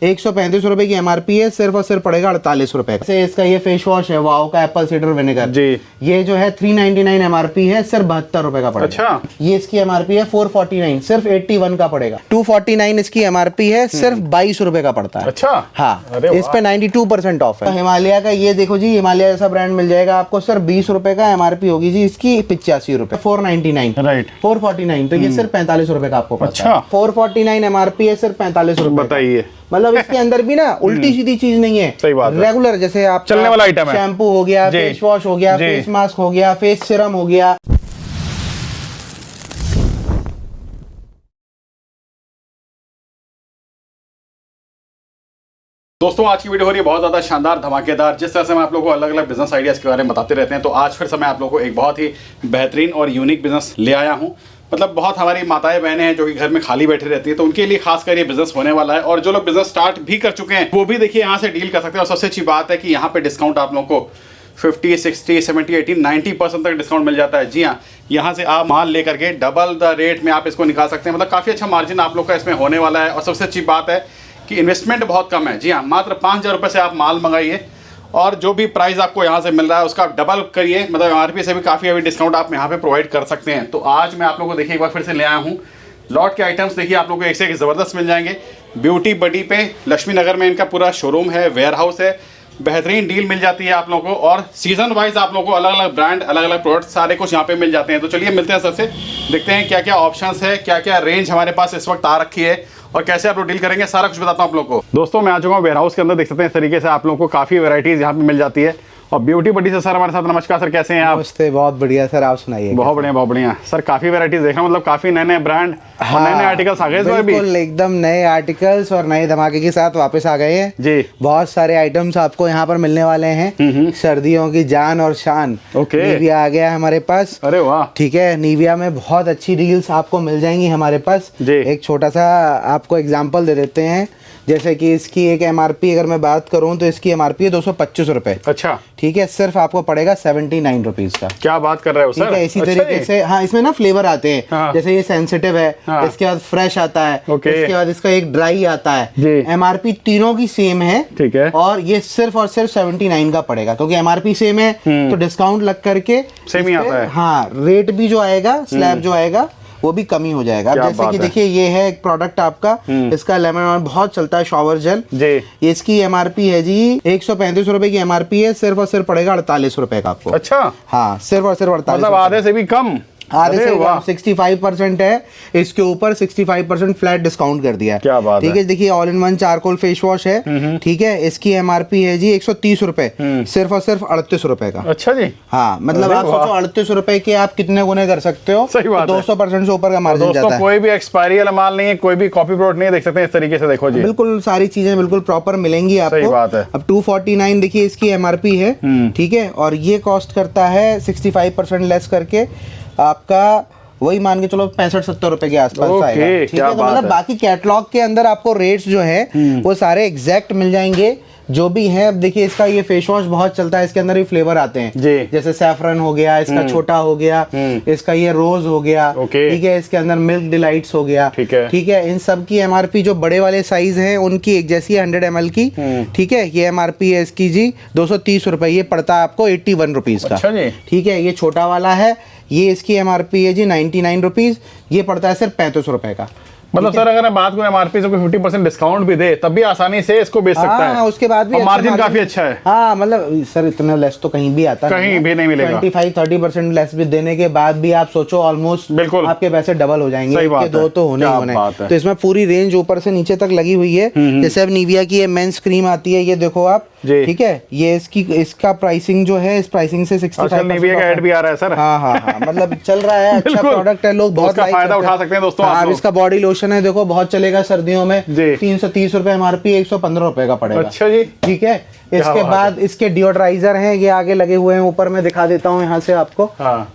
135 रुपए की एमआरपी है, सिर्फ और सिर्फ पड़ेगा 48 रुपए का। इसका ये फेस वॉश है वाओ का एप्पल साइडर विनेगर जी, ये जो है 399 एमआरपी है, सिर्फ 72 रुपए का पड़ेगा। अच्छा, ये इसकी एमआरपी है 449, सिर्फ 81 का पड़ेगा। 249 इसकी एमआरपी है, सिर्फ 22 रुपए का पड़ता है। अच्छा हाँ, इस पे 92% ऑफ है। हिमालय का ये देखो जी, हिमालय जैसा ब्रांड मिल जाएगा आपको, सिर्फ 20 रुपए का एमआरपी होगी जी इसकी, 85 रुपए। 499 राइट, 449 तो ये सिर्फ 45 रुपए का आपको पड़ता है। 449 एमआरपी है, सिर्फ 45 रुपए। बताइए, मतलब इसके अंदर भी ना उल्टी सीधी चीज नहीं है, सही बात है। रेगुलर जैसे आप चलने वाला आइटम है, शैम्पू हो गया, फेस वॉश हो गया, फेस मास्क हो गया, फेस सीरम हो गया। दोस्तों आज की वीडियो हो रही है बहुत ज़्यादा शानदार धमाकेदार। जिस तरह से हम आप लोगों को अलग अलग बिजनेस आइडियाज़ के बारे में बताते रहते हैं, तो आज फिर से मैं आप लोगों को एक बहुत ही बेहतरीन और यूनिक बिजनेस ले आया हूं। मतलब बहुत हमारी माताएं बहनें हैं जो कि घर में खाली बैठी रहती है, तो उनके लिए खासकर ये बिजनेस होने वाला है। और जो लोग बिजनेस स्टार्ट भी कर चुके हैं वो भी देखिए यहाँ से डील कर सकते हैं। और सबसे अच्छी बात है कि यहाँ पे डिस्काउंट आप लोगों को 50, 60, 70, 80, 90% तक डिस्काउंट मिल जाता है। जी हाँ, यहाँ से आप माल लेकर के डबल द रेट में आप इसको निकाल सकते हैं। मतलब काफ़ी अच्छा मार्जिन आप लोग का इसमें होने वाला है। और सबसे अच्छी बात है कि इन्वेस्टमेंट बहुत कम है। जी हाँ, मात्र 5,000 रुपये से आप माल मंगाइए और जो भी प्राइस आपको यहाँ से मिल रहा है उसका आप डबल करिए। मतलब एमआरपी से भी काफ़ी अभी डिस्काउंट आप यहाँ पे प्रोवाइड कर सकते हैं। तो आज मैं आप लोगों को देखिए एक बार फिर से ले आया हूँ लॉट के आइटम्स। देखिए आप लोगों को एक से एक ज़बरदस्त मिल जाएंगे। ब्यूटी बडी पे लक्ष्मी नगर में इनका पूरा शोरूम है, वेयर हाउस है। बेहतरीन डील मिल जाती है आप लोगों को और सीजन वाइज आप लोगों को अलग अलग ब्रांड, अलग अलग प्रोडक्ट सारे कुछ यहाँ पे मिल जाते हैं। तो चलिए मिलते हैं सबसे, देखते हैं क्या क्या ऑप्शंस है, क्या क्या रेंज हमारे पास इस वक्त आ रखी है और कैसे आप लोग डील करेंगे, सारा कुछ बताता हूँ आप लोगों को। दोस्तों मैं आ चुका हूँ वेयर हाउस के अंदर। देख सकते हैं इस तरीके से आप लोगों को काफ़ी वैरायटीज़ यहाँ पे मिल जाती है। और ब्यूटी बडी से सर हमारे साथ, नमस्कार सर, कैसे हैं आप? नमस्ते, बहुत बढ़िया सर, आप सुनाइए। बहुत बढ़िया, बहुत बढ़िया सर। काफ़ी वैरायटीज़ देख रहा हूँ, मतलब काफ़ी नए नए ब्रांड और नए नए आर्टिकल्स आ गए इस बार भी। बिल्कुल एकदम नए आर्टिकल्स और नए धमाके के साथ वापस आ गए हैं जी। बहुत सारे आइटम्स आपको यहाँ पर मिलने वाले हैं। सर्दियों की जान और शान निविया आ गया है हमारे पास। अरे वाह, ठीक है। निविया में बहुत अच्छी डील्स आपको मिल जाएंगी हमारे पास। एक छोटा सा आपको एग्जाम्पल दे देते हैं। जैसे कि इसकी एक एमआरपी अगर मैं बात करूं तो इसकी एमआरपी है 225 रुपए। अच्छा, ठीक है, सिर्फ आपको पड़ेगा 79 रुपीज का। क्या बात कर रहे हो सर? इसी तरीके से हाँ, इसमें ना फ्लेवर आते हैं। हाँ। जैसे ये सेंसिटिव है, इसके बाद फ्रेश आता है, इसके बाद इसका एक ड्राई आता है। एमआरपी तीनों की सेम है, ठीक है, और ये सिर्फ और सिर्फ 79 का पड़ेगा क्योंकि एमआरपी सेम है। तो डिस्काउंट लग करके सेम ही आता है। हाँ, रेट भी जो आएगा, स्लैब जो आएगा वो भी कमी हो जाएगा। अब जैसे कि देखिए ये है एक प्रोडक्ट आपका, इसका लेमन ऑयल बहुत चलता है, शॉवर जेल जी। इसकी एमआरपी है जी 135 रुपए की एमआरपी है, सिर्फ और सिर्फ पड़ेगा 48 रुपए का आपको। अच्छा हाँ, सिर्फ और सिर्फ 48, मतलब आधे से भी कम। आधे से 65% है, इसके ऊपर 65% फ्लैट डिस्काउंट कर दिया है। क्या बात है। ठीक है, देखिए all in one charcoal face wash है। ठीक है, इसकी एमआरपी है जी 130 रुपए, सिर्फ और सिर्फ 38 रुपए का। अच्छा जी। हाँ, मतलब आप सोचो 38 रुपए के आप कितने गुने कर सकते हो। सही बात है। 200% से ऊपर का मार्जिन जाता है। कोई भी एक्सपायरी वाला माल नहीं है, कोई भी कॉपी प्रोडक्ट नहीं है। देख सकते हैं इस तरीके से, देखो जी, बिल्कुल सारी चीजें बिल्कुल प्रॉपर मिलेंगी आपको। सही बात है। अब 249 देखिए इसकी एमआरपी है। ठीक है, और ये कॉस्ट करता है 65% लेस करके आपका वही मान के चलो 65-70 रुपए के आसपास आएगा। ठीक है, तो मतलब बाकी कैटलॉग के अंदर आपको रेट्स जो है वो सारे एग्जैक्ट मिल जाएंगे जो भी है। अब देखिए इसका ये फेस वॉश बहुत चलता है, इसके अंदर भी फ्लेवर आते हैं जैसे सैफरन हो गया, इसका छोटा हो गया, इसका ये रोज हो गया। ठीक है, इसके अंदर मिल्क डिलाइट्स हो गया। ठीक है, इन सब की एमआरपी जो बड़े वाले साइज हैं उनकी एक जैसी 100 ml की। ठीक है, ये एमआरपी है इसकी जी 230 रुपए, ये पड़ता है आपको 81 रुपीज का। ठीक है, ये छोटा वाला है, ये इसकी एमआरपी है जी 99 रुपीज, ये पड़ता है सिर्फ 35 रुपए का। मतलब सर अगर बात करें एमआरपी से कोई 50% डिस्काउंट भी दे तब भी आसानी से इसको बेच सकता है। उसके बाद भी मार्जिन काफी अच्छा है। हाँ, मतलब सर इतना लेस तो कहीं भी आता कहीं भी नहीं मिलेगा। 25-30% लेस भी देने के बाद भी आप सोचो ऑलमोस्ट बिल्कुल आपके पैसे डबल हो जाएंगे। सही बात दो तो होने ही होने। तो इसमें पूरी रेंज ऊपर से नीचे तक लगी हुई है। जैसे अब निविया की ये मेंस क्रीम आती है, ये देखो आप। ठीक है, ये इसका प्राइसिंग जो है, इस प्राइसिंग से 65% निविया का ऐड भी आ रहा है सर। हाँ, मतलब चल रहा है, अच्छा प्रोडक्ट है, लोग बहुत फायदा उठा सकते हैं दोस्तों। आप इसका बॉडी लोशन है, देखो बहुत चलेगा सर्दियों में। 330 रुपए एमआरपी, 115 रुपए का पड़ेगा। अच्छा जी। ठीक है, इसके बाद इसके डिओड्राइजर हैं, ये आगे लगे हुए हैं, ऊपर मैं दिखा देता हूँ यहाँ से आपको।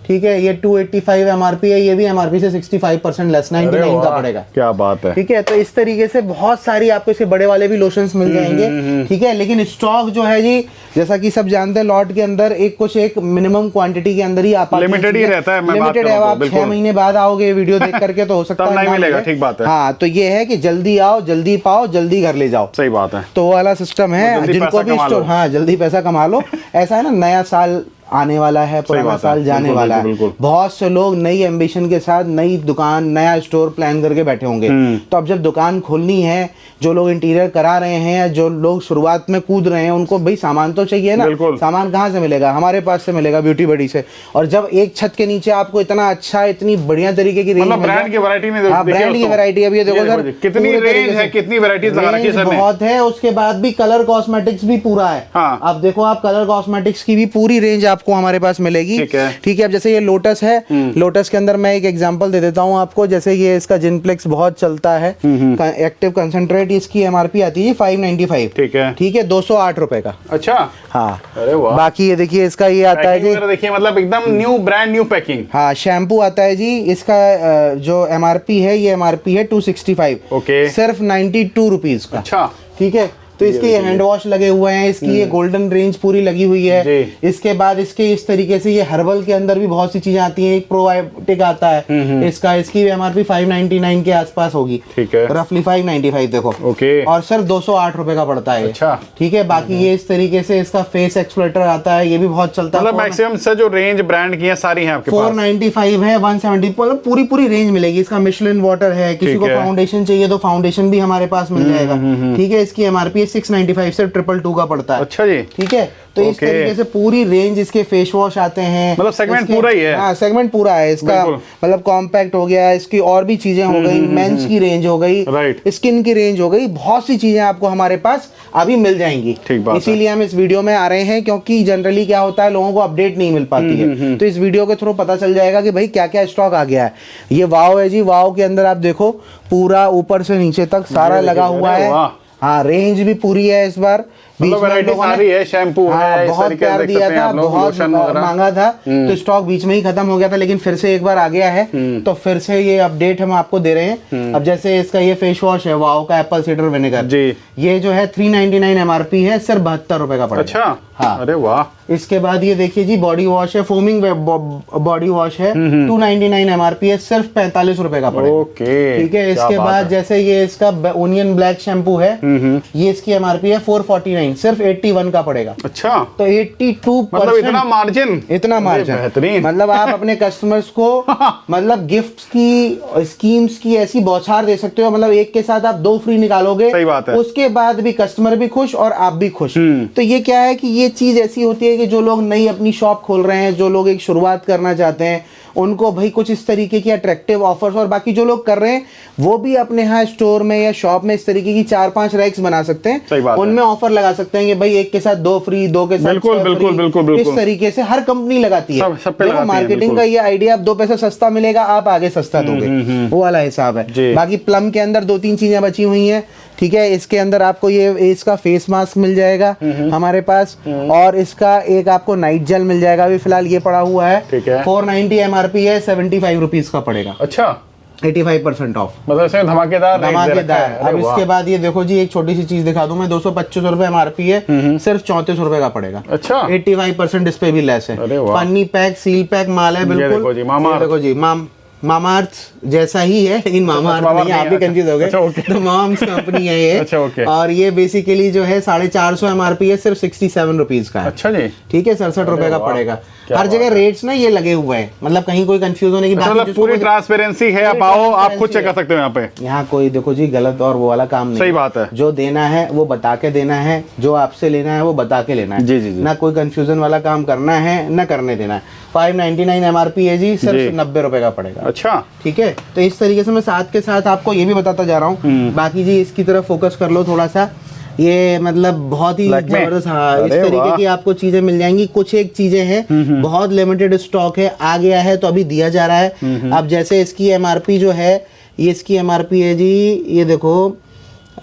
ठीक है, ये 285 MRP है, ये भी MRP से 65% लेस 99 का पड़ेगा। क्या बात है। ठीक है, तो इस तरीके से बहुत सारी आपको इसके बड़े वाले भी लोशंस मिल जाएंगे। ठीक है, लेकिन स्टॉक जो है जी, जैसा कि सब जानते हैं, लॉट के अंदर एक मिनिमम क्वांटिटी के अंदर ही आप लिमिटेड ही रहता है। लिमिटेड है, आप 6 महीने बाद आओगे वीडियो देख करके तो हो सकता है नहीं मिलेगा। ठीक बात है। हाँ, तो ये है कि जल्दी आओ, जल्दी पाओ, जल्दी घर ले जाओ। सही बात है। तो वो वाला सिस्टम है, जिनको भी स्टोर, हाँ जल्दी पैसा कमा लो। ऐसा है ना, नया साल आने वाला है, पुराना साल जाने वाला है, बहुत से लोग नई एम्बिशन के साथ नई दुकान, नया स्टोर प्लान करके बैठे होंगे। तो अब जब दुकान खोलनी है, जो लोग इंटीरियर करा रहे हैं, जो लोग शुरुआत में कूद रहे हैं, उनको भाई सामान तो चाहिए ना। सामान कहाँ से मिलेगा? हमारे पास से मिलेगा, ब्यूटी बडी से। और जब एक छत के नीचे आपको इतना अच्छा, इतनी बढ़िया तरीके की रेंज, ब्रांड की वैरायटी में, ब्रांड की वैरायटी, अभी देखो सर कितनी रेंज है, कितनी वैरायटीज लगा रखी है सर ने। बहुत है। उसके बाद भी कलर कॉस्मेटिक्स भी पूरा है। अब देखो, आप कलर कॉस्मेटिक्स की भी पूरी रेंज आपको हमारे पास मिलेगी। ठीक है, अब जैसे ये लोटस है, लोटस के अंदर मैं एक एग्जांपल दे देता हूँ आपको। जैसे ये इसका जिनप्लेक्स बहुत चलता है, एक्टिव कंसंट्रेट, इसकी एमआरपी आती है 595। ठीक है, 208 रुपए का। अच्छा, हाँ। अरे वाह। बाकी ये देखिए, इसका ये आता है जी, देखिए मतलब एकदम न्यू ब्रांड न्यू पैकिंग। हाँ, शैम्पू आता है जी, इसका जो एमआरपी है, ये एमआरपी है 265। ओके, सिर्फ 92 रुपीज का। अच्छा, ठीक है। तो इसके ये हैंड वॉश लगे हुए हैं, इसकी ये गोल्डन रेंज पूरी लगी हुई है। इसके बाद इसके इस तरीके से ये हर्बल के अंदर भी बहुत सी चीजें आती हैं। एक प्रोबायोटिक आता है इसका, इसकी एमआरपी 599 के आसपास होगी। ठीक है, रफली 595 देखो। ओके, और सर 208 रुपए का पड़ता है। अच्छा, ठीक है। बाकी ये इस तरीके से इसका फेस एक्सप्लोरेटर आता है, ये भी बहुत चलता है। मतलब मैक्सिमम से जो रेंज ब्रांड की है सारी हैं आपके पास। 495 है, 170, मतलब पूरी रेंज मिलेगी। इसका मिशलिन वाटर है, किसी को फाउंडेशन चाहिए तो फाउंडेशन भी हमारे पास मिल जाएगा। ठीक है, इसकी एमआरपी 695 से 222 का पड़ता है। अच्छा जी। ठीक है, तो इस तरीके से पूरी रेंज, इसके फेस वॉश आते हैं, मतलब सेगमेंट पूरा ही है। हाँ, सेगमेंट पूरा है इसका, मतलब कॉम्पैक्ट हो गया, इसकी और भी चीजें हो गई, मेंस की रेंज हो गई, स्किन की रेंज हो गई, बहुत सी चीजें आपको हमारे पास अभी मिल जाएंगी। इसीलिए हम इस वीडियो में आ रहे हैं, क्योंकि जनरली क्या होता है, लोगों को अपडेट नहीं मिल पाती है। तो इस वीडियो के थ्रू पता चल जाएगा कि भाई क्या क्या स्टॉक आ गया है। ये वाव है जी, वाव के अंदर आप देखो पूरा ऊपर से नीचे तक सारा लगा हुआ है। हाँ, रेंज भी पूरी है इस बार। वैरायटी सारी है, शैम्पू है, बहुत प्यार दिया था, बहुत मांगा था, तो स्टॉक बीच में ही खत्म हो गया था, लेकिन फिर से एक बार आ गया है, तो फिर से ये अपडेट हम आपको दे रहे हैं। अब जैसे इसका ये फेस वॉश है, वाओ का एप्पल साइडर विनेगर जी, ये जो है 399 एमआरपी है, सिर्फ 72 रुपए का पड़ेगा। अच्छा, हाँ, अरे वाह। इसके बाद ये देखिए जी, बॉडी वॉश है, फोमिंग बॉडी वॉश है, 299 एमआरपी है, सिर्फ 45 रुपए का पड़ेगा। ओके, ठीक है। इसके बाद जैसे ये इसका ओनियन ब्लैक शैम्पू है, ये इसकी एमआरपी है 449, सिर्फ 81 का पड़ेगा। अच्छा, तो 82%, मतलब इतना मार्जिन, बेहतरीन। मतलब आप अपने कस्टमर्स को मतलब गिफ्ट की, स्कीम्स की ऐसी बौछार दे सकते हो, मतलब एक के साथ आप 2 फ्री निकालोगे। सही बात है। उसके बाद भी कस्टमर भी खुश और आप भी खुश। तो ये क्या है कि ये चीज ऐसी होती है कि जो लोग नई अपनी शॉप खोल रहे हैं, जो लोग एक शुरुआत करना चाहते हैं, उनको भाई कुछ इस तरीके की अट्रैक्टिव ऑफर्स, और बाकी जो लोग कर रहे हैं वो भी अपने यहाँ स्टोर में या शॉप में इस तरीके की 4-5 रैक्स बना सकते हैं, उनमें ऑफर लगा सकते हैं कि भाई एक के साथ 2 फ्री, 2 के साथ बिल्कुल। इस तरीके से हर कंपनी लगाती है। देखो, मार्केटिंग का ये आइडिया, अब 2 पैसा सस्ता मिलेगा, आप आगे सस्ता दोगे, वो वाला हिसाब है। बाकी प्लम के अंदर 2-3 चीजें बची हुई हैं। ठीक है, इसके अंदर आपको ये इसका फेस मास्क मिल जाएगा हमारे पास, और इसका एक आपको नाइट जेल मिल जाएगा। अभी फिलहाल ये पड़ा हुआ है, 490 एमआरपी है, 75 रुपीज का पड़ेगा। अच्छा, 85% ऑफ, मतलब इसमें धमाकेदार। अब इसके बाद ये देखो जी, एक छोटी सी चीज दिखा दूं मैं, 225 रुपए एमआरपी है, सिर्फ 34 रुपए का पड़ेगा। अच्छा, 85% इस पे भी लेस है। पन्नी पैक, सील पैक माल है बिल्कुल। देखो जी, मामाअर्थ जैसा ही है, लेकिन मामाअर्थ नहीं, आप भी कंफ्यूज हो गए। तो माम्स कंपनी है ये। अच्छा, और ये बेसिकली जो है 450 एमआरपी है, सिर्फ 67 रुपीज का है। अच्छा जी। ठीक है, 67 रुपए का पड़ेगा। हर जगह रेट्स ना ये लगे हुए हैं, मतलब कहीं कोई कंफ्यूज होने की बात नहीं। पूरी ट्रांसपेरेंसी है, आप आओ, आप खुद चेक कर सकते हो यहाँ पे। यहाँ कोई देखो जी गलत और वो वाला काम नहीं। सही बात है। जो देना है वो बता के देना है, जो आपसे लेना है वो बता के लेना है। जी। ना कोई कंफ्यूजन वाला काम करना है, ना करने देना है। 599 एमआरपी है जी, सिर्फ 90 रुपए का पड़ेगा। अच्छा, ठीक है। तो इस तरीके से मैं साथ के साथ आपको ये भी बताता जा रहा हूँ। बाकी जी इसकी तरफ फोकस कर लो थोड़ा सा, ये मतलब बहुत ही जबरदस्त। हाँ, इस तरीके की आपको चीजें मिल जाएंगी। कुछ एक चीजें हैं, बहुत लिमिटेड स्टॉक है, आ गया है तो अभी दिया जा रहा है। अब जैसे इसकी एमआरपी जो है, ये इसकी एमआरपी है जी, ये देखो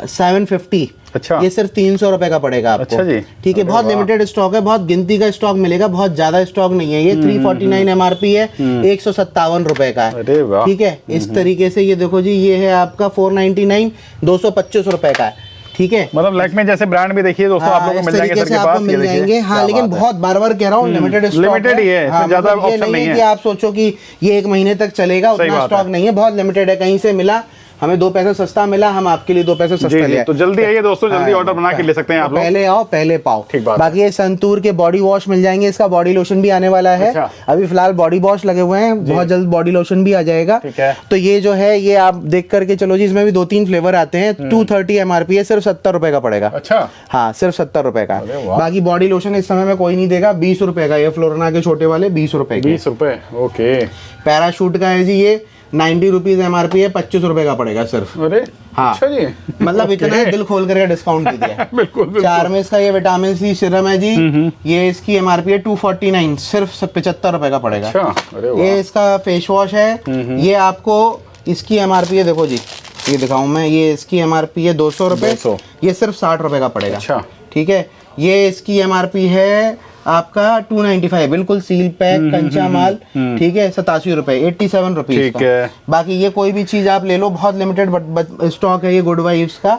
750। अच्छा, ये सिर्फ 300 रुपए का पड़ेगा आपको। अच्छा जी, ठीक है, बहुत लिमिटेड स्टॉक है, बहुत गिनती का स्टॉक मिलेगा, बहुत ज्यादा स्टॉक नहीं है। ये 349 MRP है, 157 रुपए का है। अरे वाह, ठीक है, इस तरीके से ये देखो जी, ये है आपका 499, 225 रुपए का है। ठीक है, मतलब लैक्मे जैसे ब्रांड भी देखिए दोस्तों, आप लोगों को मिल जाएंगे सर के पास, मिल जाएंगे। हाँ, लेकिन बहुत बार कह रहा हूँ, लिमिटेड ही है, हाँ, ज्यादा मतलब ये ऑप्शन नहीं है कि आप सोचो कि ये 1 महीने तक चलेगा, उतना स्टॉक नहीं है, बहुत लिमिटेड है। कहीं से मिला, हमें 2 पैसे सस्ता मिला, हम आपके लिए 2 पैसे सस्ता ले आए। तो जल्दी आइए दोस्तों, जल्दी ऑर्डर बना के ले सकते हैं आप लोग। पहले आओ पहले पाओ। ठीक बात। बाकी ये संतूर के बॉडी वॉश मिल जाएंगे, इसका बॉडी लोशन भी आने वाला है। अच्छा। अभी फिलहाल बॉडी वॉश लगे हुए हैं, बहुत जल्द बॉडी लोशन भी आ जाएगा। ठीक है। तो ये जो है, ये आप देख करके चलो जी, इसमें भी 2-3 फ्लेवर आते हैं। 230 MRP है, सिर्फ 70 रुपए का पड़ेगा। अच्छा, हाँ, सिर्फ 70 रुपए का। बाकी बॉडी लोशन इस समय में कोई नहीं देगा, 20 रुपए का। ये फ्लोरना के छोटे वाले 20 रुपए के। 20 रुपए, ओके। पैराशूट का है जी, ये 90 रुपीज MRP है, 25 रुपए का पड़ेगा सिर्फ। अरे हाँ, अच्छा जी, मतलब इतना दिल खोल करके डिस्काउंट दे दिया। बिल्कुल। चार्मेस का ये विटामिन सी सीरम है जी, ये इसकी MRP है 249, सिर्फ 75 रुपए का पड़ेगा। अच्छा, अरे वाह। ये इसका फेस वॉश है, ये आपको इसकी MRP है, देखो जी, ये दिखाऊं मैं, ये इसकी MRP है 200 रुपए, ये सिर्फ 60 रुपए का पड़ेगा। अच्छा, ठीक है, ये इसकी MRP है आपका 295, बिल्कुल सील पैक कंचा माल। ठीक है, 87 रुपए, 87 रुपीज। ठीक है। बाकी ये कोई भी चीज आप ले लो, बहुत लिमिटेड स्टॉक है ये गुड वाइब्स का।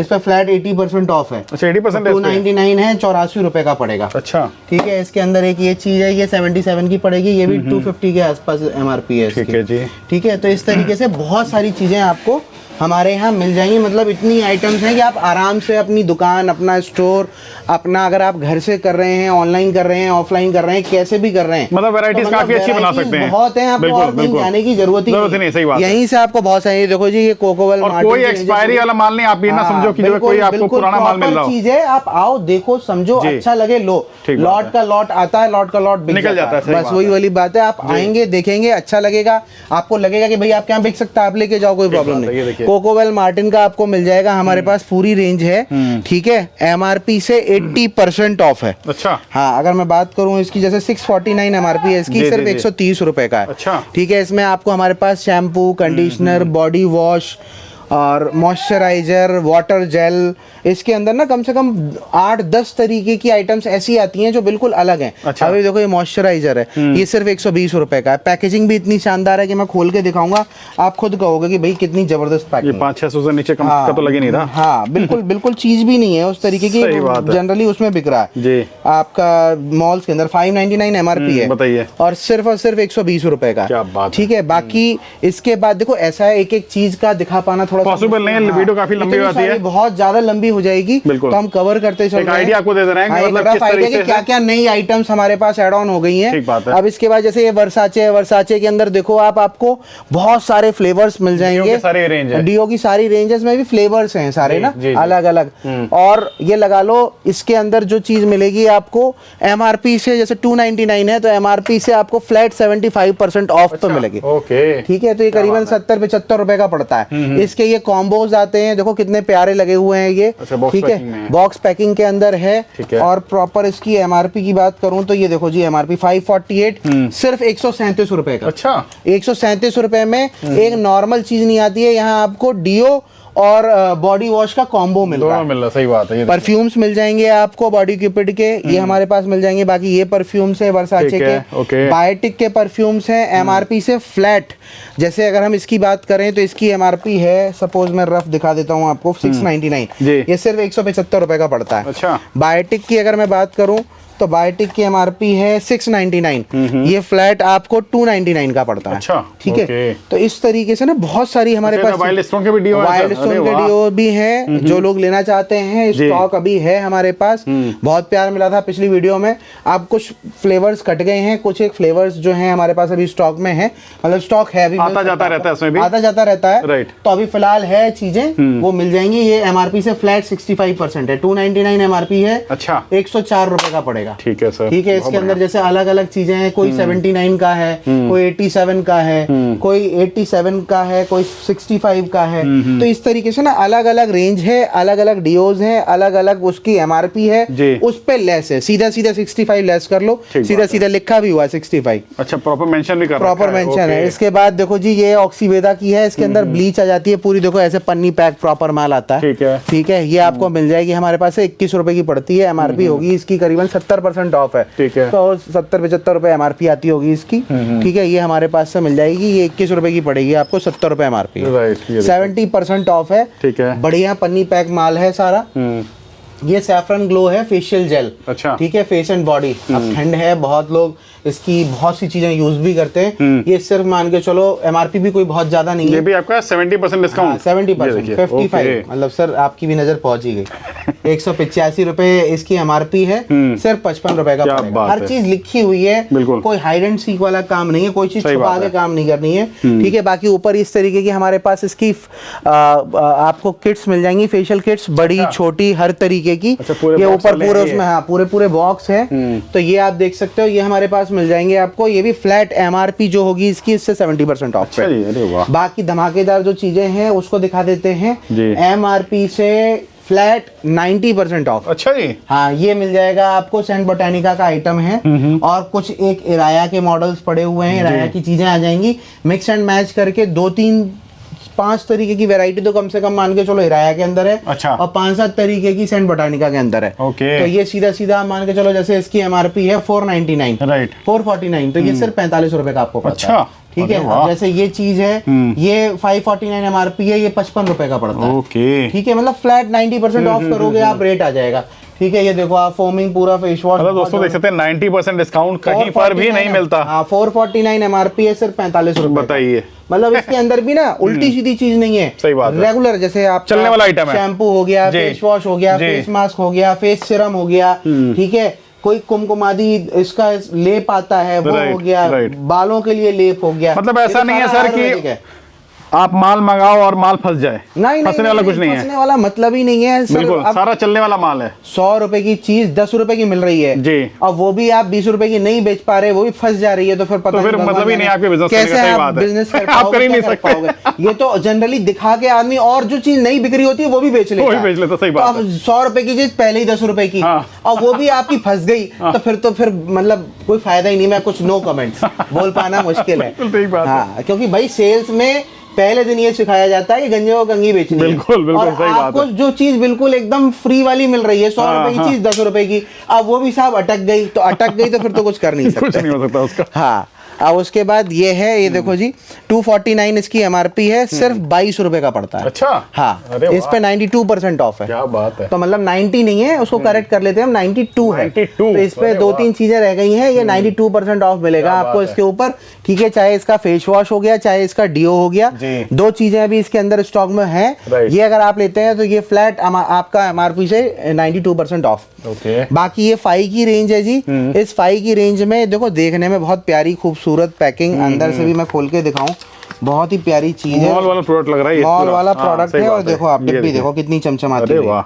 इस पे फ्लैट 80% ऑफ है। अच्छा, 80% 299 है, 84 रुपए का पड़ेगा। अच्छा, ठीक है, इसके अंदर एक ये चीज है, ये 77 की पड़ेगी, ये भी 250 के आसपास MRP है इसकी। ठीक है जी। ठीक है, तो इस तरीके से बहुत सारी चीजें आपको हमारे यहाँ मिल जाएंगी। मतलब इतनी आइटम्स हैं कि आप आराम से अपनी दुकान, अपना स्टोर, अपना, अगर आप घर से कर रहे हैं, ऑनलाइन कर रहे हैं, ऑफलाइन कर रहे हैं, कैसे भी कर रहे हैं, मतलब वैरायटीज काफी अच्छी बना सकते हैं। बहुत है, आपको और कहीं जाने की जरूरत ही नहीं। सही बात है। यहीं से आपको बहुत सारी, देखो जी, ये कोकोवेल, और कोई एक्सपायरी वाला माल नहीं, आप ये ना समझो कि जो कोई आपको पुराना माल मिल रहा हो। चीज है, आप आओ, देखो, समझो, अच्छा लगे, लो। लॉट का लॉट आता है, लॉट का लॉट निकल जाता है। बस वही वाली बात है। आप आएंगे, देखेंगे, अच्छा लगेगा, आपको लगेगा कि भाई आप क्या बिक सकता है, आप लेके जाओ, कोई प्रॉब्लम नहीं। कोकोवेल मार्टिन का आपको मिल जाएगा, हमारे पास पूरी रेंज है। ठीक है, MRP से 80% ऑफ है। अच्छा, हाँ, अगर मैं बात करूं इसकी, जैसे 649 MRP है इसकी, सिर्फ 130 रुपए का है। अच्छा, ठीक है, इसमें आपको हमारे पास शैम्पू, कंडीशनर, बॉडी वॉश और मॉइस्चराइजर, वाटर जेल, इसके अंदर ना कम से कम 8-10 तरीके की आइटम्स ऐसी आती हैं जो बिल्कुल अलग हैं। अच्छा। अभी देखो, ये मॉइस्चराइजर है, ये सिर्फ 120 रुपए का है। पैकेजिंग भी इतनी शानदार है कि मैं खोल के दिखाऊंगा, आप खुद कहोगे कि भाई कितनी जबरदस्त पैकिंग। ये 500-600 से नीचे कम का तो लगे नहीं रहा। हाँ, बिल्कुल बिल्कुल चीज भी नहीं है उस तरीके की, जनरली उसमें बिक रहा है जी। आपका मॉल्स के अंदर 599 MRP है, बताइए, और सिर्फ 120 रुपए का। क्या बात। ठीक है, बाकी इसके बाद देखो, ऐसा है, एक एक चीज का दिखा पाना थोड़ा पॉसिबल नहीं है, वीडियो काफी लंबी हो जाती है, बहुत ज्यादा लंबी हो जाएगी, तो हम कवर करते चल रहे हैं। आइडिया आपको दे रहे हैं, मतलब किस तरीके से क्या क्या नई आइटम्स हमारे पास ऐड ऑन हो गई हैं। ठीक बात है। अब इसके बाद जैसे ये वर्साचे है, वर्साचे के अंदर देखो आप, आपको बहुत सारे फ्लेवर्स मिल जाएंगे। सारी रेंज है, डियो की सारी रेंजेस में भी फ्लेवर्स हैं सारे ना, अलग अलग। और ये लगा लो, इसके अंदर जो चीज मिलेगी आपको MRP से, जैसे 299 है, तो MRP से आपको फ्लैट 75% ऑफ तो मिलेगी। ओके, ठीक है, तो ये करीबन 70-75 रुपए का पड़ता है। इसके ये कॉम्बोज आते हैं, देखो कितने प्यारे लगे हुए हैं ये। ठीक है, बॉक्स पैकिंग के अंदर है। और प्रॉपर इसकी MRP की बात करूं तो ये देखो जी, MRP 548, सिर्फ 137 रुपए का। अच्छा, 137 रुपए में एक नॉर्मल चीज नहीं आती है, यहाँ आपको डियो और बॉडी वॉश का कॉम्बो मिल रहा है। सही बात है। परफ्यूम्स मिल जाएंगे आपको बॉडी क्यूपिड के, ये हमारे पास मिल जाएंगे। बाकी ये परफ्यूम्स है वर्साचे के, बायोटिक के परफ्यूम्स हैं, MRP से फ्लैट। जैसे अगर हम इसकी बात करें तो इसकी MRP है, सपोज मैं रफ दिखा देता हूँ आपको, 699, ये सिर्फ 175 रुपए का पड़ता है। अच्छा, बायोटिक की अगर मैं बात करूँ तो बायोटिक की MRP है 699, ये फ्लैट आपको 299 का पड़ता है। अच्छा, ठीक है, तो इस तरीके से ना बहुत सारी हमारे पास वाइल्ड स्टोन के भी डियो भी हैं, जो लोग लेना चाहते हैं, स्टॉक अभी है हमारे पास। बहुत प्यार मिला था पिछली वीडियो में। अब कुछ फ्लेवर्स कट गए हैं, कुछ एक फ्लेवर्स जो हैं हमारे पास अभी स्टॉक में है, मतलब स्टॉक है, अभी आता जाता रहता है, उसमें भी आता जाता रहता है। राइट, तो अभी फिलहाल है चीजें, वो मिल जाएंगी। ये MRP से फ्लैट 65% है, 299 MRP है। अच्छा, 104 रुपए का पड़ेगा। पड़ेगा। ठीक है सर। ठीक है, इसके अंदर जैसे अलग अलग चीजें हैं, कोई 79 का है, कोई 87 का है, कोई 87 का है, कोई 65 का है। तो इस तरीके से ना अलग अलग रेंज है, अलग अलग डीओज है, अलग अलग उसकी एमआरपी है, उस पे लेस है। सीधा सीधा 65 लेस कर लो, सीधा सीधा लिखा भी हुआ है 65। अच्छा, प्रॉपर मेंशन भी कर रखा है। प्रॉपर मेंशन है। इसके बाद देखो जी, ये ऑक्सीवेदा की है, इसके अंदर ब्लीच आ जाती है पूरी, देखो ऐसे पन्नी पैक प्रॉपर माल आता है। ठीक है, ठीक है, ये आपको मिल जाएगी हमारे पास से 21 रुपए की पड़ती है। एमआरपी होगी इसकी करीबन 70% ऑफ है। ठीक है, तो 70-75 रुपए एमआरपी आती होगी इसकी। ठीक है, ये हमारे पास से मिल जाएगी, ये 21 रुपए की पड़ेगी आपको, 70 रुपए एमआरपी। 70% ऑफ है। ठीक है, बढ़िया पन्नी पैक माल है सारा। ये सैफरन ग्लो है फेशियल जेल। अच्छा, ठीक है, फेस एंड बॉडी। अब ठंड है, बहुत लोग इसकी बहुत सी चीजें यूज भी करते हैं। ये सिर्फ मान के चलो एमआरपी भी कोई बहुत ज्यादा नहीं है। ये भी आपका 70% डिस्काउंट। 70%, 55, मतलब सर आपकी भी नजर पहुंच ही गई। 185 रुपए इसकी एमआरपी है, सिर्फ 55 रुपए का पड़ेगा। हर चीज लिखी हुई है, कोई हाइड एंड सीक वाला काम नहीं है, कोई चीज छुपा के काम नहीं करनी है। ठीक है, बाकी ऊपर इस तरीके की हमारे पास इसकी आपको किट्स मिल जाएंगी, फेशियल किट्स, बड़ी छोटी हर तरीके की। ये ऊपर पूरे उसमें, हाँ पूरे बॉक्स है। तो ये आप देख सकते हो, ये हमारे पास मिल जाएंगे आपको। ये भी फ्लैट एमआरपी जो होगी इसकी, इससे 70% ऑफ है। बाकी धमाकेदार जो चीजें हैं उसको दिखा देते हैं। एमआरपी से फ्लैट 90% ऑफ। अच्छा जी। हाँ, ये मिल जाएगा आपको। सेंट बोटानिका का आइटम है और कुछ एक इराया के मॉडल्स पड़े हुए हैं, इराया की चीजें आ जाएंगी। मिक्स एंड मैच करके 2-3-5 तरीके की वैरायटी तो कम से कम मान के चलो इराया के अंदर है। अच्छा। और 5-7 तरीके की सेंट बोटानिका के अंदर है। ओके। तो ये सीधा सीधा मान के चलो, जैसे इसकी एमआरपी है 499, राइट, 449, तो ये सिर्फ 45 रुपए का आपको पड़ता है। ठीक है, अब जैसे ये चीज है, ये 549 एमआरपी है, ये 55 रुपए का पड़ता है। ओके। ठीक है, मतलब फ्लैट 90% ऑफ करोगे आप, रेट आ जाएगा। ठीक है, ये देखो आप फोमिंग पूरा फेस वॉश। मतलब दोस्तों देख सकते हैं 90% डिस्काउंट कहीं पर भी नहीं मिलता। हाँ, 449 एमआरपी है, सिर्फ 45 रुपए। बताइए, मतलब इसके अंदर भी ना उल्टी सीधी चीज नहीं है। सही बात है। रेगुलर जैसे आप चलने वाला आइटम है। शैम्पू हो गया, फेस वॉश हो गया, फेस मास्क हो गया, फेस सीरम हो गया। ठीक है, कोई कुमकुमादी इसका लेप आता है वो हो गया, बालों के लिए लेप हो गया। मतलब ऐसा नहीं है सर कि आप माल मंगाओ और माल फंस जाए। नहीं, फंसने वाला कुछ नहीं है, फंसने वाला मतलब ही नहीं है सर। बिल्कुल सारा चलने वाला माल है। 100 रुपए की चीज 10 रुपए की मिल रही है जी, और वो भी आप 20 रुपए की नहीं बेच पा रहे, वो भी फंस जा रही है। तो फिर पता तो फिर मतलब ही नहीं आपके बिजनेस कैसे आप बिजनेस कर पाओगे। ये तो जनरली दिखा के आदमी और जो चीज नहीं बिक्री होती है वो भी बेच लेता। सही बात है। 100 रुपए की चीज पहले ही 10 रुपए की, और वो भी आपकी फंस गई, तो फिर मतलब कोई फायदा ही नहीं। मैं कुछ नो कमेंट्स बोल पाना मुश्किल है। हाँ, क्योंकि भाई सेल्स में पहले दिन ये सिखाया जाता है कि गंजे को कंघी बेचनी है। बिल्कुल और सही बात आपको है। जो चीज बिल्कुल एकदम फ्री वाली मिल रही है, 100 रुपए की चीज 10 रुपए की, अब वो भी साहब अटक गई तो फिर तो कुछ कर नहीं सकते। कुछ नहीं हो सकता उसका। हाँ, अब उसके बाद ये है, ये देखो जी 249 इसकी एमआरपी है, सिर्फ 22 रुपए का पड़ता है। अच्छा। हाँ, इस पे 92% ऑफ है। क्या बात है। तो मतलब 90 नहीं है, उसको करेक्ट कर लेते हैं हम, 92 है। तो इस पे 2-3 चीजें रह गई हैं, ये 92% ऑफ मिलेगा आपको इसके ऊपर। ठीक है, चाहे इसका फेस वॉश हो गया, चाहे इसका डीओ हो गया, 2 चीजें अभी इसके अंदर स्टॉक में है। ये अगर आप लेते हैं तो ये फ्लैट आपका एमआरपी से 92% ऑफ। बाकी ये 5 की रेंज है जी। इस 5 की रेंज में देखो, देखने में बहुत प्यारी खूबसूरत पैकिंग, अंदर से भी मैं खोल के दिखाऊं, बहुत ही प्यारी चीज है। मॉल वाला प्रोडक्ट लग रहा है, मॉल वाला प्रोडक्ट है। और देखो आप डिब्बी देखो कितनी चमचमाती है,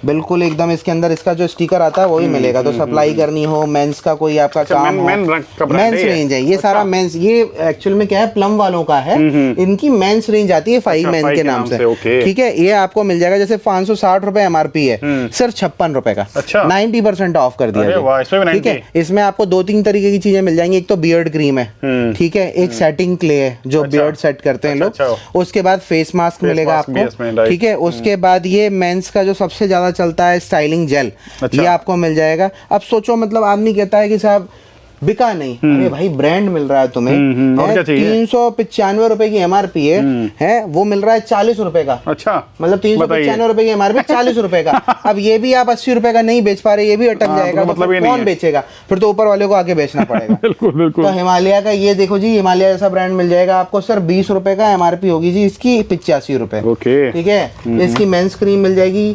बिल्कुल एकदम। इसके अंदर इसका जो स्टिकर आता है वही मिलेगा। तो सप्लाई करनी हो, मेंस का कोई आपका काम हो, मेंस रेंज है ये सारा। मेंस ये एक्चुअल में क्या है, प्लम वालों का है, इनकी मेंस रेंज आती है 5 मेन के नाम से। ठीक है, ये आपको मिल जाएगा, जैसे 560 रुपए एमआरपी है, सिर्फ 56 रुपए का। 90% ऑफ कर दिया। ठीक है, इसमें आपको 2-3 तरीके की चीजें मिल जाएंगी। एक तो बियर्ड क्रीम है, ठीक है, एक सेटिंग क्ले है जो बियर्ड सेट करते हैं लोग। उसके बाद फेस मास्क मिलेगा आपको। ठीक है, उसके बाद ये मेंस का जो सबसे ज्यादा चलता है स्टाइलिंग जेल, ये आपको मिल जाएगा। अब सोचो, मतलब आदमी कहता है कि साहब बिका नहीं, अरे भाई ब्रांड मिल रहा है तुम्हें, 395 रुपए की एमआरपी है, वो मिल रहा है 40 रुपए का। अच्छा, मतलब 395 रुपए की एमआरपी 40 रुपए का। अब ये भी आप 80 रुपए का नहीं बेच पा रहे, ये भी अटक जाएगा, मतलब कौन बेचेगा फिर? तो ऊपर वाले को आगे बेचना पड़ेगा। बिल्कुल। तो हिमालय का ये देखो जी, हिमालय जैसा ब्रांड मिल जाएगा आपको, सर 20 रुपए का एमआरपी होगी जी इसकी, 85 रुपए। ठीक है, इसकी मेंस क्रीम मिल जाएगी,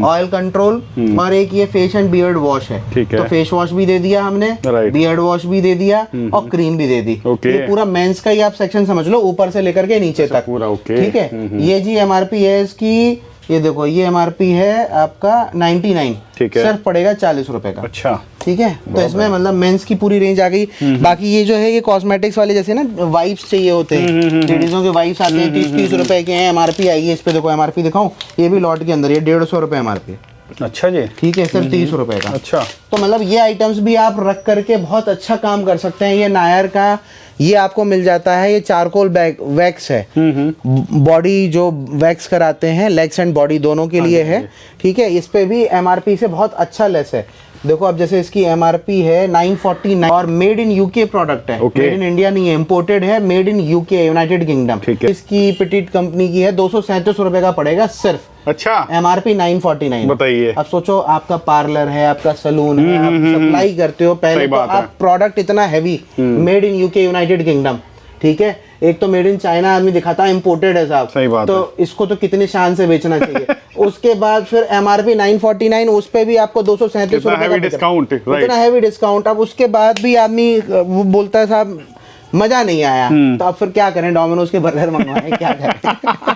ऑयल कंट्रोल, और एक ये फेस एंड बियर्ड वॉश है। तो फेस वॉश भी दे दिया हमने, बियर्ड वॉश भी दे दिया, और क्रीम भी दे दी। ये पूरा मेंस का ही आप सेक्शन समझ लो, ऊपर से लेकर के नीचे तक पूरा। ठीक है, ये जी एमआरपी है इसकी ये देखो ये एमआरपी है आपका 99, ठीक है, सिर्फ पड़ेगा 40 रुपए का। अच्छा, ठीक है, तो इसमें मतलब मेंस की पूरी रेंज आ गई। बाकी ये जो है ये कॉस्मेटिक्स वाले जैसे ना वाइप्स चाहिए होते हैं, लेडीजों के वाइप्स आते हैं 30-30 रुपए के हैं, एमआरपी आएगी इस पे। देखो एमआरपी दिखाऊं, ये भी लॉट के अंदर ये 150 रुपए एमआरपी है। अच्छा जी, ठीक है, सिर्फ 30 रुपए का। अच्छा, तो मतलब ये आइटम्स भी आप रख करके बहुत अच्छा काम कर सकते हैं। ये नायर का ये आपको मिल जाता है, ये चारकोल वैक्स है, बॉडी जो वैक्स कराते हैं लेग्स एंड बॉडी दोनों के लिए है। ठीक है, इस पे भी एमआरपी से बहुत अच्छा लेस है। देखो अब जैसे इसकी एमआरपी है 949 और मेड इन यूके प्रोडक्ट है, मेड इन इंडिया नहीं है, इम्पोर्टेड है, made in UK United kingdom. इसकी पिटिट कंपनी की है, 237 रुपए का पड़ेगा सिर्फ। अच्छा, एमआरपी 949। बताइए, अब सोचो आपका पार्लर है, आपका सलून है, आप सप्लाई करते हो, पहले तो आप प्रोडक्ट इतना heavy, made in UK United kingdom. ठीक है, एक तो मेड इन चाइना आदमी दिखाता है इम्पोर्टेड है साहब, सही बात तो इसको तो कितनी शान से बेचना चाहिए। उसके बाद फिर एमआरपी 949, उस पे भी आपको 237 रुपए का डिस्काउंट, इतना हैवी डिस्काउंट। अब उसके बाद भी आदमी वो बोलता है साहब मजा नहीं आया, तो अब फिर क्या करें, डोमिनोज के बर्गर मंगवाएं, क्या करें।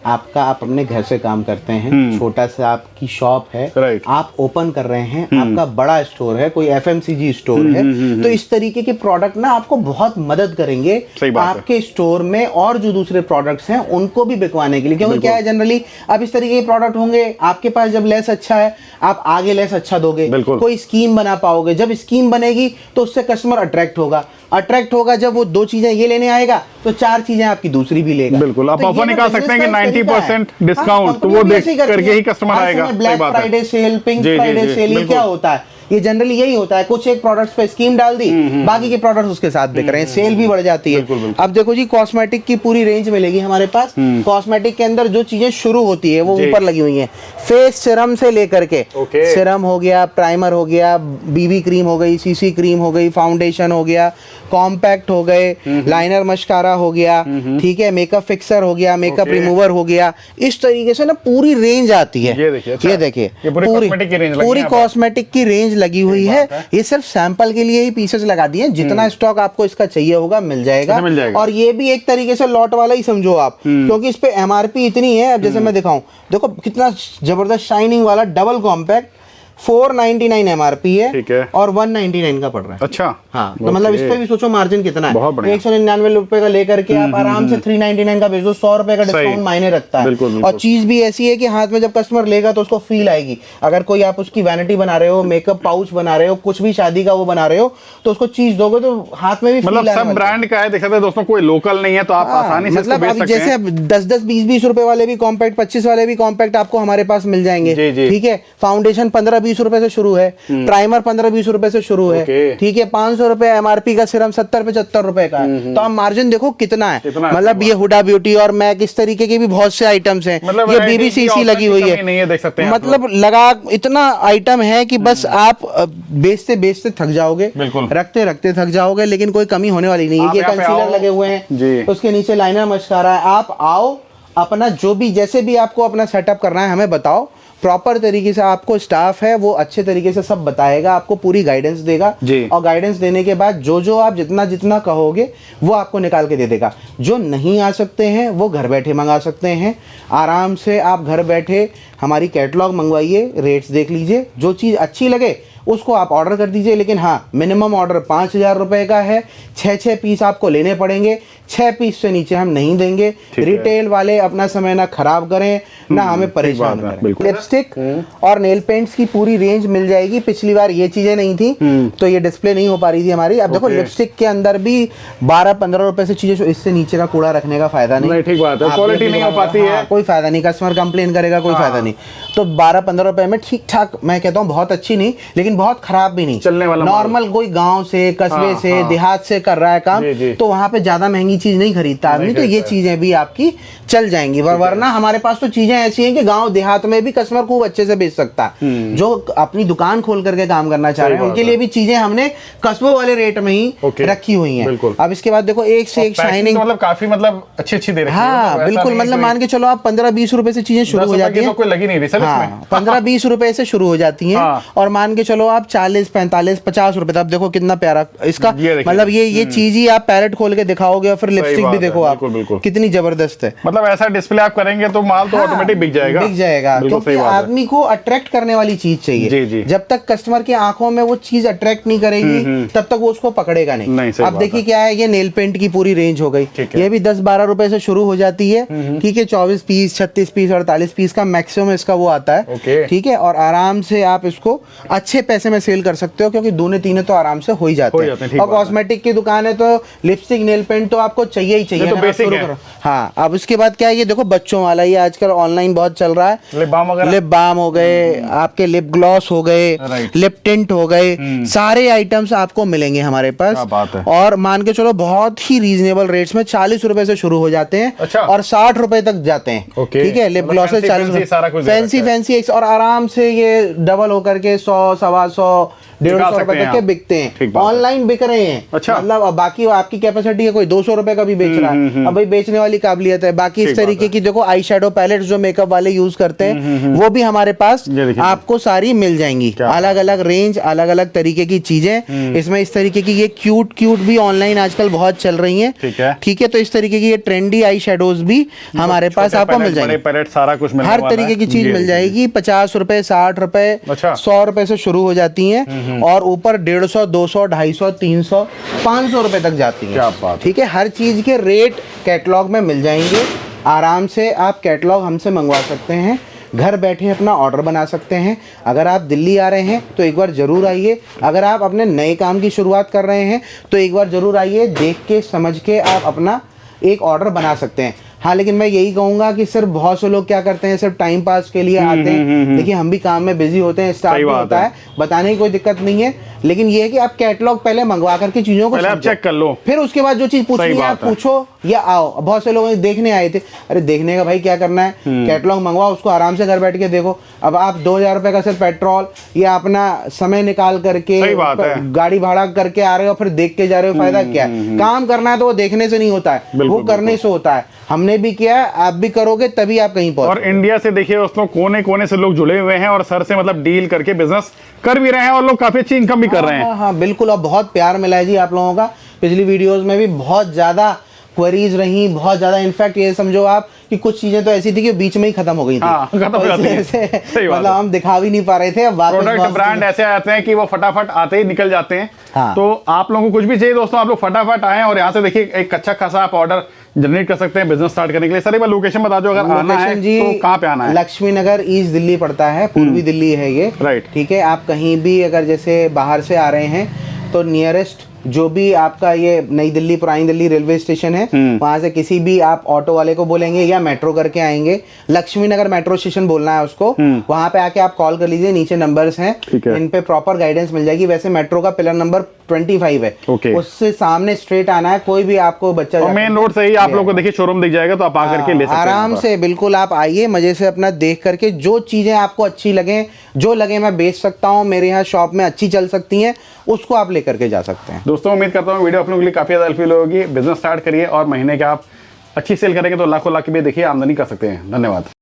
आप अपने घर से काम करते हैं, छोटा सा आपकी शॉप है, आप ओपन कर रहे हैं, आपका बड़ा स्टोर है, कोई एफएमसीजी स्टोर है, तो इस तरीके के प्रोडक्ट ना आपको बहुत मदद करेंगे आपके स्टोर में और जो दूसरे प्रोडक्ट्स हैं उनको भी बिकवाने के लिए। क्योंकि क्या है, जनरली अब इस तरीके के प्रोडक्ट होंगे आपके पास, जब लेस अच्छा है आप आगे लेस अच्छा दोगे, कोई स्कीम बना पाओगे। जब स्कीम बनेगी तो उससे कस्टमर अट्रैक्ट होगा, जब वो 2 चीजें ये लेने आएगा तो 4 चीजें आपकी दूसरी भी लेगा। बिल्कुल, आप ऑफर निकाल सकते हैं कि 90% डिस्काउंट, तो वो देख करके ही कस्टमर आएगा। Black Friday sale, pink Friday sale, ये क्या होता है, ये जनरली यही होता है, कुछ एक प्रोडक्ट्स पे स्कीम डाल दी, बाकी के प्रोडक्ट्स उसके साथ बिक रहे हैं, सेल भी बढ़ जाती है। अब देखो जी, कॉस्मेटिक की पूरी रेंज मिलेगी हमारे पास। कॉस्मेटिक के अंदर जो चीजें शुरू होती है वो ऊपर लगी हुई हैं, फेस सिरम से लेकर के, सिरम हो गया, प्राइमर हो गया, बीबी क्रीम हो गई, सीसी क्रीम हो गई, फाउंडेशन हो गया, कॉम्पैक्ट हो गए, लाइनर मस्कारा हो गया, ठीक है, मेकअप फिक्सर हो गया, मेकअप रिमूवर हो गया। इस तरीके से ना पूरी रेंज आती है। ये देखिए पूरी कॉस्मेटिक की रेंज लगी हुई है। ये सिर्फ सैंपल के लिए ही पीसेस लगा दिए, जितना स्टॉक आपको इसका चाहिए होगा मिल जाएगा। और ये भी एक तरीके से लॉट वाला ही समझो आप, क्योंकि इस पे एमआरपी इतनी है। अब जैसे मैं दिखाऊं, देखो कितना जबरदस्त शाइनिंग वाला डबल कॉम्पैक्ट, 499 एमआरपी है, और 199 का पड़ रहा है। अच्छा, हाँ, तो मतलब इस पे भी सोचो मार्जिन कितना है। 199 रुपए का लेकर के आप आराम से 399 का बेच दो, 100 रुपए का डिस्काउंट मायने रखता है। और चीज भी ऐसी है कि हाथ में जब कस्टमर लेगा तो उसको फील आएगी। अगर कोई आप उसकी वैनिटी बना रहे हो, मेकअप पाउच बना रहे हो, कुछ भी शादी का वो बना रहे हो, तो उसको चीज दोगे तो हाथ में भी मतलब सब ब्रांड का है। देख सकते हैं दोस्तों, कोई लोकल नहीं है, तो आप आसानी से मतलब अब जैसे अब 10-10, 20-20 रुपए वाले भी कॉम्पैक्ट, 25 वाले भी कॉम्पैक्ट आपको हमारे पास मिल जाएंगे। ठीक है, फाउंडेशन 15-20 रुपए से शुरू है, प्राइमर 15-20 रुपए से शुरू है। ठीक है, 500 रुपए एमआरपी का सिरम 70-75 रुपए का है। तो आप मार्जिन देखो कितना है। मतलब ये हुडा ब्यूटी और मैक, इस तरीके के भी बहुत से आइटम्स हैं। ये बीबीसीसी लगी हुई है, देख सकते हैं, मतलब लगा इतना आइटम है कि बस आप बेचते बेचते थक जाओगे, रखते रखते थक जाओगे, लेकिन कोई कमी होने वाली नहीं है। ये कंसीलर लगे हुए हैं, उसके नीचे लाइनर मस्कारा है। आप आओ, अपना जो भी जैसे भी आपको अपना सेटअप करना है हमें बताओ, प्रॉपर तरीके से आपको स्टाफ है वो अच्छे तरीके से सब बताएगा, आपको पूरी गाइडेंस देगा। और गाइडेंस देने के बाद जो जो आप जितना जितना कहोगे वो आपको निकाल के दे देगा। जो नहीं आ सकते हैं वो घर बैठे मंगा सकते हैं, आराम से आप घर बैठे हमारी कैटलॉग मंगवाइए, रेट्स देख लीजिए, जो चीज़ अच्छी लगे उसको आप ऑर्डर कर दीजिए। लेकिन हाँ, मिनिमम ऑर्डर 5000 रुपए का है, 6 पीस आपको लेने पड़ेंगे, 6 पीस से नीचे हम नहीं देंगे। रिटेल वाले अपना समय ना खराब करें ना हमें परेशान करें। लिपस्टिक और नेल पेंट्स की पूरी रेंज मिल जाएगी। पिछली बार ये चीजें नहीं थी तो ये डिस्प्ले नहीं हो पा रही थी हमारी। अब देखो लिपस्टिक के अंदर भी 12-15 रुपए से चीजें, इससे नीचे का कूड़ा रखने का फायदा नहीं। ठीक बात है, क्वालिटी नहीं हो पाती है, कोई फायदा नहीं, कस्टमर कंप्लेन करेगा, कोई फायदा नहीं। तो 12-15 रुपए में ठीक ठाक, मैं कहता हूँ बहुत अच्छी नहीं लेकिन बहुत खराब भी नहीं, चलने वाला नॉर्मल। कोई गांव से, कस्बे से, देहात से कर रहा है काम, तो वहां पे ज्यादा महंगी चीज नहीं खरीदता आदमी, तो ये चीजें भी आपकी चल जाएंगी। वरना हमारे पास तो चीजें ऐसी हैं कि गांव देहात में भी कस्टमर खूब अच्छे से बेच सकता है। जो अपनी दुकान खोल करके काम करना चाह रहे हैं उनके लिए भी चीजें हमने कस्बों वाले रेट में ही रखी हुई हैं। अब इसके बाद देखो एक से एक शाइनिंग, मतलब काफी मतलब अच्छी दे रही है। हाँ बिल्कुल, मतलब मान के चलो आप 15-20 रुपए से चीजें शुरू हो जाती है। 15-20 रुपए से शुरू हो जाती हैं, और मान के चलो आप 40, 45, 50 रुपए, अब देखो कितना प्यारा इसका, ये मतलब ये चीज ही आप पैलेट खोल के दिखाओगे और फिर लिपस्टिक भी देखो आप, कितनी जबरदस्त है। मतलब ऐसा डिस्प्ले आप करेंगे तो माल तो ऑटोमेटिक बिक जाएगा, क्योंकि आदमी को अट्रैक्ट करने वाली चीज चाहिए। जब तक कस्टमर की आंखों में वो चीज अट्रैक्ट नहीं करेगी तब तक वो उसको पकड़ेगा नहीं। अब देखिए क्या है, ये नेल पेंट की पूरी रेंज हो गई, ये भी 10-12 रुपए से शुरू हो जाती है, ठीक है। 24 पीस, 36 पीस, 48 पीस का मैक्सिमम इसका वो आता है, ठीक है। और आराम से आप इसको अच्छे पैसे में सेल कर सकते हो, क्योंकि 2-3 तो आराम से हो ही जाते हैं। और कॉस्मेटिक की दुकान है तो लिपस्टिक, नेल पेंट तो आपको चाहिए ही चाहिए, तो बेसिक है। हाँ, अब उसके बाद क्या है, ये देखो बच्चों वाला, ये आजकल ऑनलाइन बहुत चल रहा है, लिप बाम हो गए, आपके लिप ग्लॉस हो गए, लिप टिंट हो गए, सारे आइटम्स आपको मिलेंगे हमारे पास। और मान के चलो बहुत ही रीजनेबल रेट्स में 40 रुपए से शुरू हो जाते हैं। अच्छा। और 60 रुपए तक जाते हैं, ठीक है। लिप ग्लॉसेस 40 रुपए, फैंसी और आराम से ये डबल होकर के 100, 125, 150 रुपए तक के बिकते हैं, ऑनलाइन बिक रहे हैं। अच्छा। मतलब बाकी आपकी कैपेसिटी है, कोई 200 रुपए का भी बेच रहा है, अब भाई बेचने वाली काबिलियत है। बाकी इस तरीके की देखो आई शेडो पैलेट जो मेकअप वाले यूज करते हैं वो भी हमारे पास आपको सारी मिल जाएंगी, अलग अलग रेंज, अलग अलग तरीके की चीजें इसमें। इस तरीके की ये क्यूट भी ऑनलाइन आजकल बहुत चल रही है, ठीक है। तो इस तरीके की ये ट्रेंडी आई शेडोज भी हमारे पास आपको मिल जाएंगे, सारा कुछ हर तरीके की चीज मिल जाएगी। 50 रुपए, 60 रुपए, 100 रुपए से शुरू हो जाती है और ऊपर 150, 200, 250, 300, 500 रुपए तक जाती है, ठीक है। हर चीज के रेट कैटलॉग में मिल जाएंगे, आराम से आप कैटलॉग हमसे मंगवा सकते हैं, घर बैठे अपना ऑर्डर बना सकते हैं। अगर आप दिल्ली आ रहे हैं तो एक बार ज़रूर आइए, अगर आप अपने नए काम की शुरुआत कर रहे हैं तो एक बार ज़रूर आइए, देख के समझ के आप अपना एक ऑर्डर बना सकते हैं। हाँ, लेकिन मैं यही कहूँगा कि सिर्फ बहुत से लोग क्या करते हैं, सिर्फ टाइम पास के लिए आते हैं। देखिए हम भी काम में बिजी होते हैं, स्टाफ भी होता है, बताने की कोई दिक्कत नहीं है, लेकिन ये है कि आप कैटलॉग पहले मंगवा करके चीज़ों को आप चेक कर लो, फिर उसके बाद जो चीज़ पूछनी है आप पूछो या आओ। बहुत से लोग देखने आए थे, अरे देखने का भाई क्या करना है, कैटलॉग मंगवाओ, उसको आराम से घर बैठ के देखो। अब आप 2000 रुपए का सिर्फ पेट्रोल या अपना समय निकाल करके गाड़ी भाड़ा करके आ रहे हो, फिर देख के जा रहे हो, फायदा क्या है? काम करना है तो वो देखने से नहीं होता है, वो करने से होता है। हमने भी किया, आप भी करोगे तभी आप कहीं पहुंचोगे। और इंडिया से देखिए दोस्तों कोने कोने से लोग जुड़े हुए हैं और सर से मतलब डील करके बिजनेस कर भी रहे हैं और लोग काफी अच्छी इनकम भी कर रहे हैं। हाँ बिल्कुल, अब बहुत प्यार मिला है जी आप लोगों का। पिछली वीडियोस में भी बहुत ज्यादा क्वेरीज रही, बहुत ज्यादा। इनफैक्ट ये समझो आप कि कुछ चीजें तो ऐसी थी कि बीच में ही खत्म हो गई थी। मतलब हम दिखा भी नहीं पा रहे थे। अब प्रोडक्ट ब्रांड ऐसे आते हैं कि वो फटाफट आते ही निकल जाते हैं। तो आप लोगों को कुछ भी चाहिए दोस्तों, आप लोग फटाफट आए और यहाँ से देखिए एक अच्छा खासा आप ऑर्डर जनरेट कर सकते हैं बिजनेस स्टार्ट करने के लिए। सर एक बार लोकेशन बता दो, अगर आना है तो कहाँ पे आना है? लक्ष्मी नगर ईस्ट दिल्ली पड़ता है, पूर्वी दिल्ली है ये, राइट, ठीक है। आप कहीं भी अगर जैसे बाहर से आ रहे हैं तो नियरेस्ट जो भी आपका ये नई दिल्ली, पुरानी दिल्ली रेलवे स्टेशन है, वहां से किसी भी आप ऑटो वाले को बोलेंगे या मेट्रो करके आएंगे, लक्ष्मी नगर मेट्रो स्टेशन बोलना है उसको, वहां पे आके आप कॉल कर लीजिए, नीचे नंबर्स हैं, इन पे प्रॉपर गाइडेंस मिल जाएगी। वैसे मेट्रो का पिलर नंबर 25 है, उससे सामने स्ट्रेट आना है। कोई भी आपको बच्चा मेन रोड से ही आप लोग को देखिए शोरूम दिख जाएगा, तो आप आकर के ले सकते हैं आराम से। बिल्कुल आप आइए, मजे से अपना देख करके जो चीजें आपको अच्छी लगे, जो लगे मैं बेच सकता हूँ, मेरे यहाँ शॉप में अच्छी चल सकती हैं, उसको आप लेकर के जा सकते हैं। दोस्तों उम्मीद करता हूँ वीडियो आप लोगों के लिए काफी ज्यादा हेल्पफुल होगी। बिजनेस स्टार्ट करिए और महीने के आप अच्छी सेल करेंगे तो लाखों लाख की भी देखिए आमदनी कर सकते हैं। धन्यवाद।